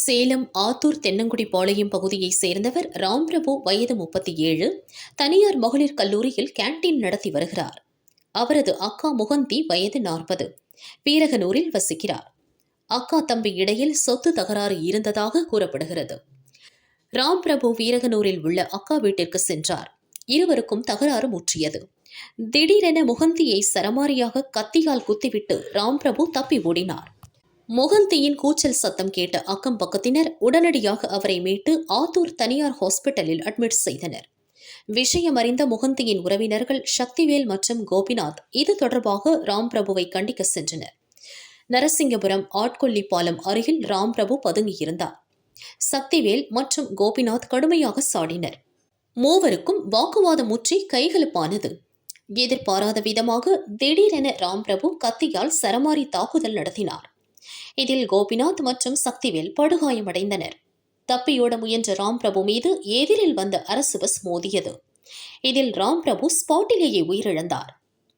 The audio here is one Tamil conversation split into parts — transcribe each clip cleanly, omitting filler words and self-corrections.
சேலம் ஆத்தூர் தென்னங்குடி பாளையம் பகுதியைச் சேர்ந்தவர் ராம்பிரபு, வயது 37, தனியார் மகளிர் கல்லூரியில் கேண்டீன் நடத்தி வருகிறார். அவரது அக்கா முகந்தி, வயது 40, வீரகனூரில் வசிக்கிறார். அக்கா தம்பி இடையில் சொத்து தகராறு இருந்ததாக கூறப்படுகிறது. ராம்பிரபு வீரகனூரில் உள்ள அக்கா வீட்டிற்கு சென்றார். இருவருக்கும் தகராறு முற்றியது. திடீரென முகந்தியை சரமாரியாக கத்தியால் குத்திவிட்டு ராம்பிரபு தப்பி ஓடினார். முகந்தியின் கூச்சல் சத்தம் கேட்ட அக்கம் பக்கத்தினர் உடனடியாக அவரை மீட்டு ஆத்தூர் தனியார் ஹாஸ்பிட்டலில் அட்மிட் செய்தனர். விஷயம் அறிந்த முகந்தியின் உறவினர்கள் சக்திவேல் மற்றும் கோபிநாத் இது தொடர்பாக ராம்பிரபுவை கண்டிக்க சென்றனர். நரசிங்கபுரம் ஆட்கொல்லிப்பாலம் அருகில் ராம்பிரபு பதுங்கியிருந்தார். சக்திவேல் மற்றும் கோபிநாத் கடுமையாக சாடினர். மூவருக்கும் வாக்குவாதம் முற்றி கைகலப்பானது. எதிர்பாராத விதமாக திடீரென ராம்பிரபு கத்தியால் சரமாரி தாக்குதல் நடத்தினார். இதில் கோபிநாத் மற்றும் சக்திவேல் படுகாயமடைந்தனர். தப்பியோட முயன்ற ராம்பிரபு மீது எதிரில் வந்த அரசு பஸ் மோதியது. இதில் ராம்பிரபு ஸ்பாட்டிலேயே உயிரிழந்தார்.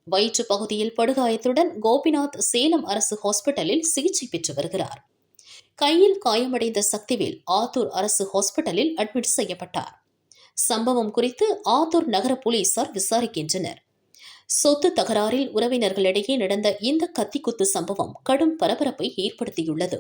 வயிற்று பகுதியில் படுகாயத்துடன் கோபிநாத் சேலம் அரசு ஹாஸ்பிட்டலில் சிகிச்சை பெற்று வருகிறார். கையில் காயமடைந்த சக்திவேல் ஆத்தூர் அரசு ஹாஸ்பிட்டலில் அட்மிட் செய்யப்பட்டார். சம்பவம் குறித்து ஆத்தூர் நகர போலீசார் விசாரிக்கின்றனர். சொத்து தகராறில் உறவினர்களிடையே நடந்த இந்த கத்திக்குத்து சம்பவம் கடும் பரபரப்பை ஏற்படுத்தியுள்ளது.